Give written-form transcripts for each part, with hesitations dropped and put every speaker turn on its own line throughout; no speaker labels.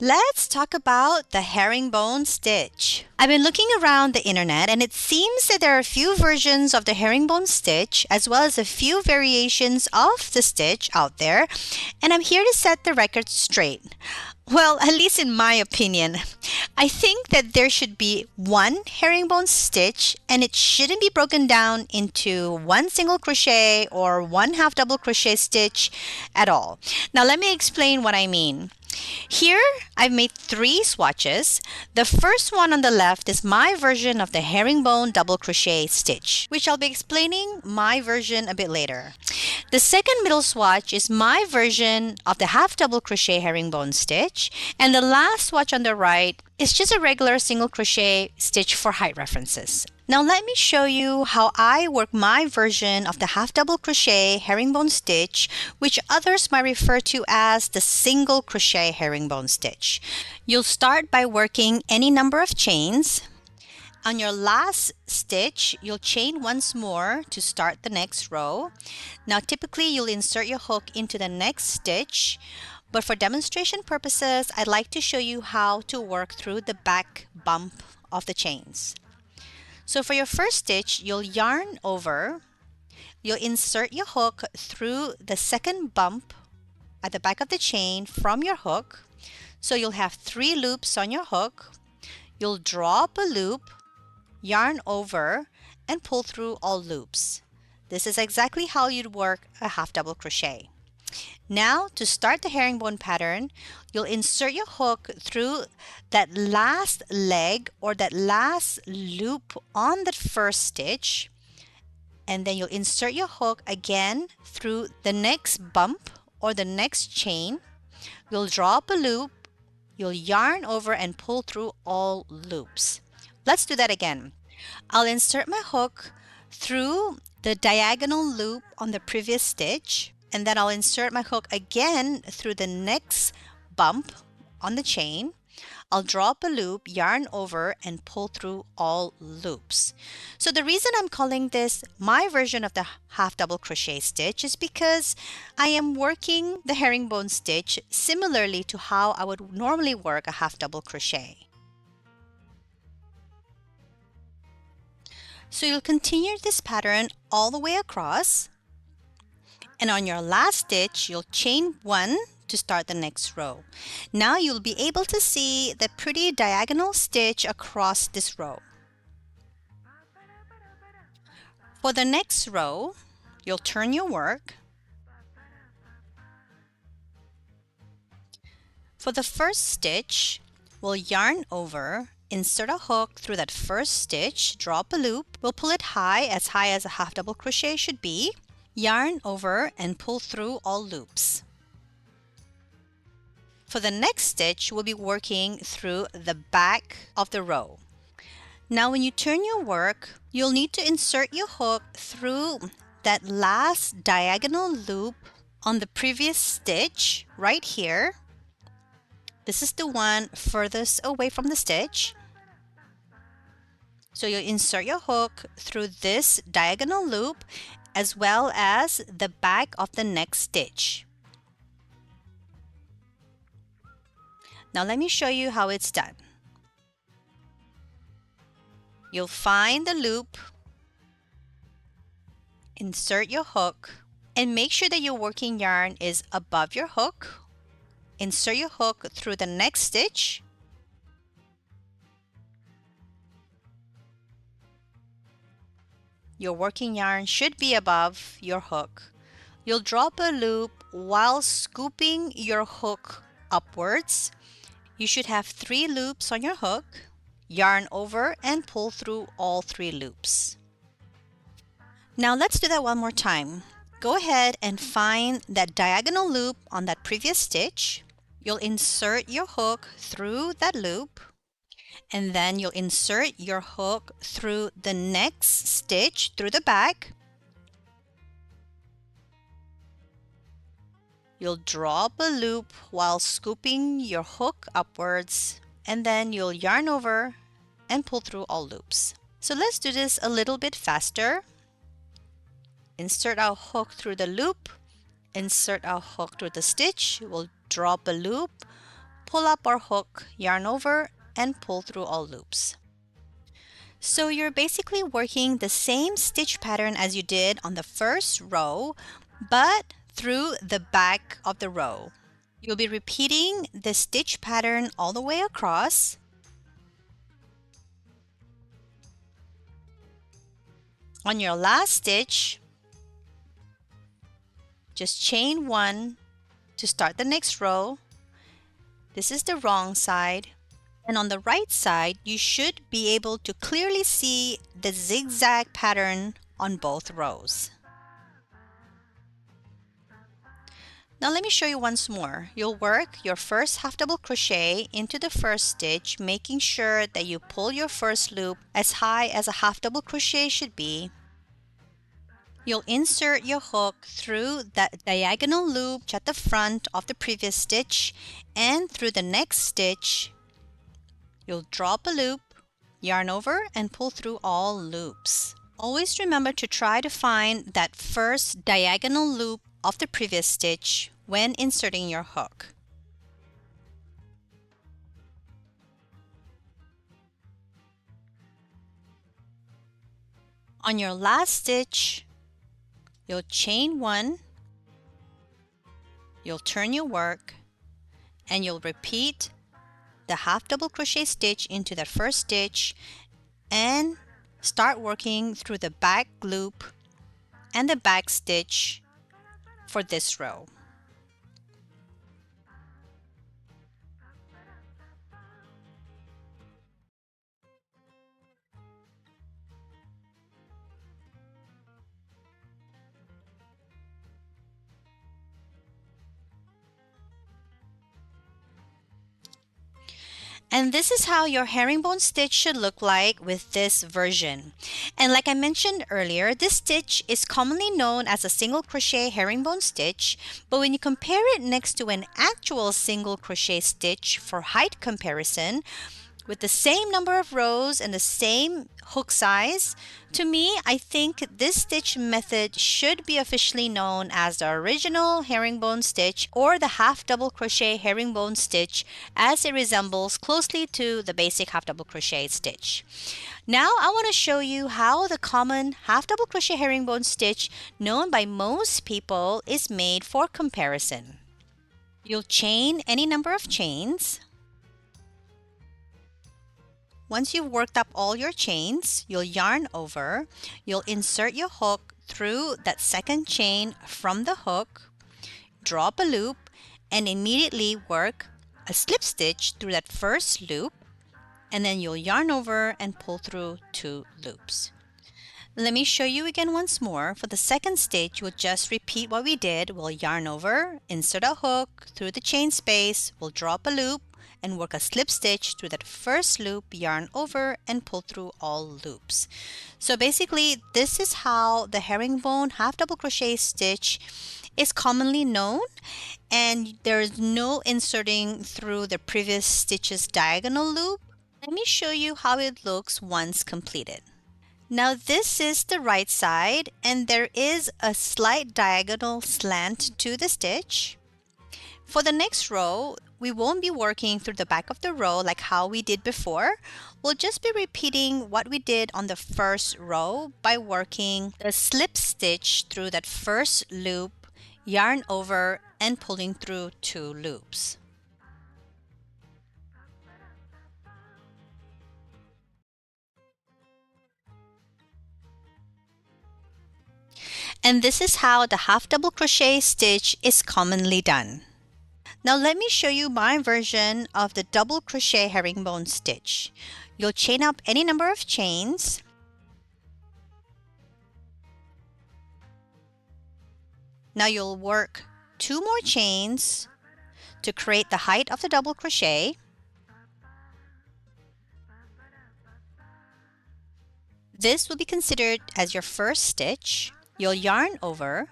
Let's talk about the herringbone stitch. I've been looking around the internet and it seems that there are a few versions of the herringbone stitch as well as a few variations of the stitch out there, and I'm here to set the record straight. Well, at least in my opinion, I think that there should be one herringbone stitch and it shouldn't be broken down into one single crochet or one half double crochet stitch at all. Now let me explain what I mean. Here, I've made 3 swatches. The first one on the left is my version of the herringbone double crochet stitch, which I'll be explaining my version a bit later. The second middle swatch is my version of the half double crochet herringbone stitch, and the last swatch on the right is just a regular single crochet stitch for height references. Now let me show you how I work my version of the half double crochet herringbone stitch, which others might refer to as the single crochet herringbone stitch. You'll start by working any number of chains. On your last stitch, you'll chain once more to start the next row. Now typically you'll insert your hook into the next stitch, but for demonstration purposes, I'd like to show you how to work through the back bump of the chains. So for your first stitch, you'll yarn over, you'll insert your hook through the second bump at the back of the chain from your hook. So you'll have 3 loops on your hook. You'll draw up a loop, yarn over, and pull through all loops. This is exactly how you'd work a half double crochet. Now, to start the herringbone pattern, you'll insert your hook through that last leg or that last loop on that first stitch, and then you'll insert your hook again through the next bump or the next chain. You'll draw up a loop, you'll yarn over and pull through all loops. Let's do that again. I'll insert my hook through the diagonal loop on the previous stitch, and then I'll insert my hook again through the next bump on the chain. I'll draw up a loop, yarn over, and pull through all loops. So the reason I'm calling this my version of the half double crochet stitch is because I am working the herringbone stitch similarly to how I would normally work a half double crochet. So you'll continue this pattern all the way across. And on your last stitch, you'll chain 1 to start the next row. Now you'll be able to see the pretty diagonal stitch across this row. For the next row, you'll turn your work. For the first stitch, we'll yarn over, insert a hook through that first stitch, draw up a loop. We'll pull it high as a half double crochet should be. Yarn over and pull through all loops. For the next stitch, we'll be working through the back of the row. Now when you turn your work, you'll need to insert your hook through that last diagonal loop on the previous stitch right here. This is the one furthest away from the stitch. So you'll insert your hook through this diagonal loop as well as the back of the next stitch. Now let me show you how it's done. You'll find the loop, insert your hook, and make sure that your working yarn is above your hook. Insert your hook through the next stitch. Your working yarn should be above your hook. You'll drop a loop while scooping your hook upwards. You should have 3 loops on your hook. Yarn over and pull through all 3 loops. Now let's do that one more time. Go ahead and find that diagonal loop on that previous stitch. You'll insert your hook through that loop, and then you'll insert your hook through the next stitch through the back. You'll draw up a loop while scooping your hook upwards, and then you'll yarn over and pull through all loops. So let's do this a little bit faster. Insert our hook through the loop, insert our hook through the stitch, we'll draw up a loop, pull up our hook, yarn over, and pull through all loops. So you're basically working the same stitch pattern as you did on the first row, but through the back of the row. You'll be repeating the stitch pattern all the way across. On your last stitch, just chain 1 to start the next row. This is the wrong side. And on the right side, you should be able to clearly see the zigzag pattern on both rows. Now let me show you once more. You'll work your first half double crochet into the first stitch, making sure that you pull your first loop as high as a half double crochet should be. You'll insert your hook through that diagonal loop at the front of the previous stitch, and through the next stitch, you'll drop a loop, yarn over, and pull through all loops. Always remember to try to find that first diagonal loop of the previous stitch when inserting your hook. On your last stitch, you'll chain 1, you'll turn your work, and you'll repeat the half double crochet stitch into that first stitch and start working through the back loop and the back stitch for this row. And this is how your herringbone stitch should look like with this version. And like I mentioned earlier, this stitch is commonly known as a single crochet herringbone stitch, but when you compare it next to an actual single crochet stitch for height comparison, with the same number of rows and the same hook size, to me, I think this stitch method should be officially known as the original herringbone stitch or the half double crochet herringbone stitch, as it resembles closely to the basic half double crochet stitch. Now I want to show you how the common half double crochet herringbone stitch known by most people is made for comparison. You'll chain any number of chains. Once you've worked up all your chains, you'll yarn over, you'll insert your hook through that second chain from the hook, drop a loop, and immediately work a slip stitch through that first loop, and then you'll yarn over and pull through 2 loops. Let me show you again once more. For the second stitch, we'll just repeat what we did. We'll yarn over, insert a hook through the chain space, we'll drop a loop, and work a slip stitch through that first loop, yarn over, and pull through all loops. So basically, this is how the herringbone half double crochet stitch is commonly known, and there is no inserting through the previous stitch's diagonal loop. Let me show you how it looks once completed. Now this is the right side, and there is a slight diagonal slant to the stitch. For the next row, we won't be working through the back of the row like how we did before. We'll just be repeating what we did on the first row by working the slip stitch through that first loop, yarn over, and pulling through 2 loops. And this is how the half double crochet stitch is commonly done. Now let me show you my version of the double crochet herringbone stitch. You'll chain up any number of chains. Now you'll work 2 more chains to create the height of the double crochet. This will be considered as your first stitch. You'll yarn over,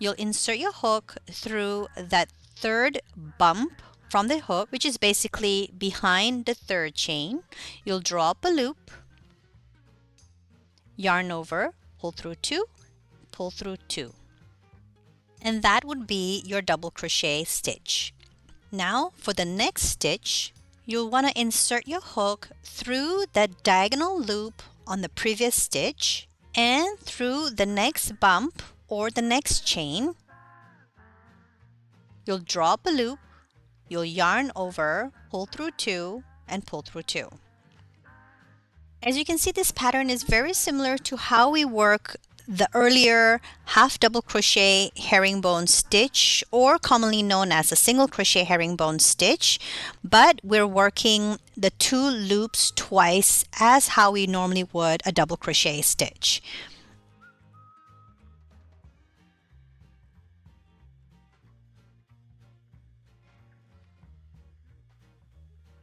you'll insert your hook through that third bump from the hook, which is basically behind the third chain. You'll drop a loop, yarn over, pull through 2, pull through 2. And that would be your double crochet stitch. Now for the next stitch, you'll want to insert your hook through the diagonal loop on the previous stitch and through the next bump or the next chain. You'll draw up a loop, you'll yarn over, pull through 2, and pull through 2. As you can see, this pattern is very similar to how we work the earlier half double crochet herringbone stitch, or commonly known as a single crochet herringbone stitch, but we're working the 2 loops twice as how we normally would a double crochet stitch.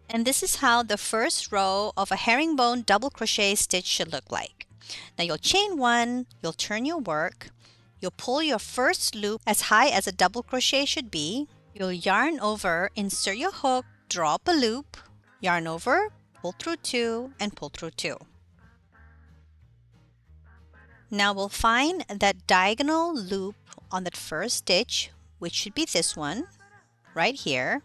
And this is how the first row of a herringbone double crochet stitch should look like. Now you'll chain 1, you'll turn your work, you'll pull your first loop as high as a double crochet should be, you'll yarn over, insert your hook, draw up a loop, yarn over, pull through 2, and pull through 2. Now we'll find that diagonal loop on that first stitch, which should be this one, right here.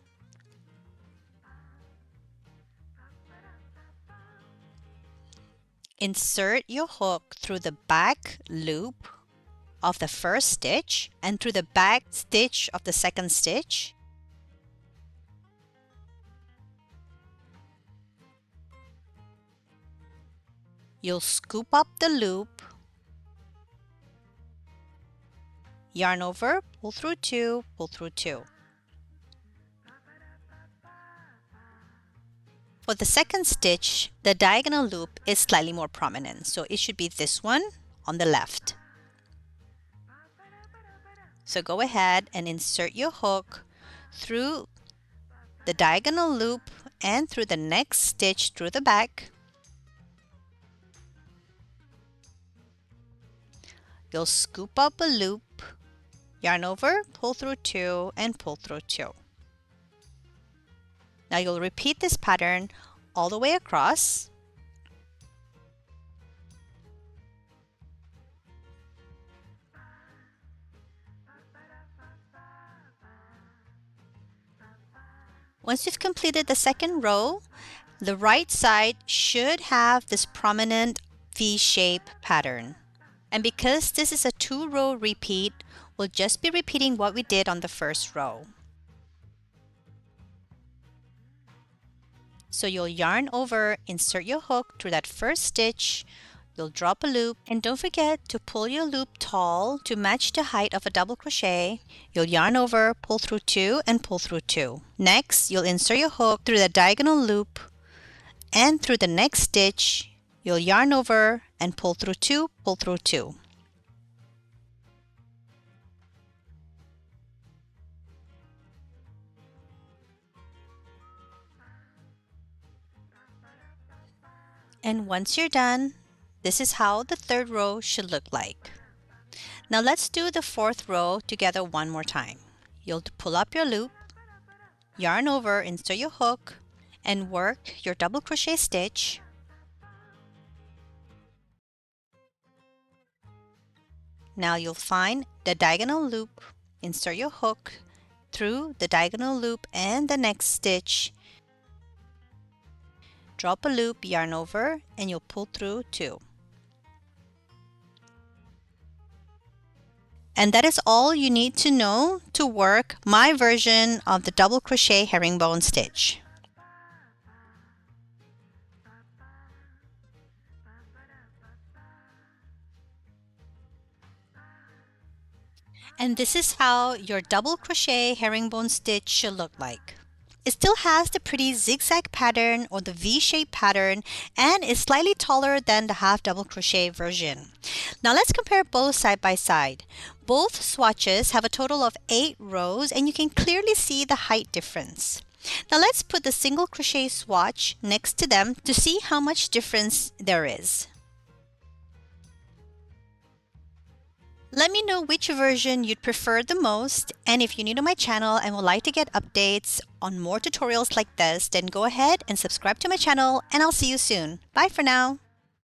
Insert your hook through the back loop of the first stitch and through the back stitch of the second stitch. You'll scoop up the loop, yarn over, pull through 2, pull through 2. For the second stitch, the diagonal loop is slightly more prominent, so it should be this one on the left. So go ahead and insert your hook through the diagonal loop and through the next stitch through the back. You'll scoop up a loop, yarn over, pull through 2, and pull through 2. Now you'll repeat this pattern all the way across. Once you've completed the second row, the right side should have this prominent V-shape pattern. And because this is a 2-row repeat, we'll just be repeating what we did on the first row. So you'll yarn over, insert your hook through that first stitch, you'll drop a loop, and don't forget to pull your loop tall to match the height of a double crochet. You'll yarn over, pull through 2, and pull through 2. Next, you'll insert your hook through the diagonal loop, and through the next stitch, you'll yarn over and pull through 2, pull through 2. And once you're done, this is how the third row should look like. Now let's do the fourth row together one more time. You'll pull up your loop, yarn over, insert your hook, and work your double crochet stitch. Now you'll find the diagonal loop, insert your hook through the diagonal loop and the next stitch. Drop a loop, yarn over, and you'll pull through 2. And that is all you need to know to work my version of the double crochet herringbone stitch. And this is how your double crochet herringbone stitch should look like. It still has the pretty zigzag pattern or the V-shaped pattern and is slightly taller than the half double crochet version. Now let's compare both side by side. Both swatches have a total of 8 rows and you can clearly see the height difference. Now let's put the single crochet swatch next to them to see how much difference there is. Let me know which version you'd prefer the most, and if you're new to my channel and would like to get updates on more tutorials like this, then go ahead and subscribe to my channel and I'll see you soon. Bye for now!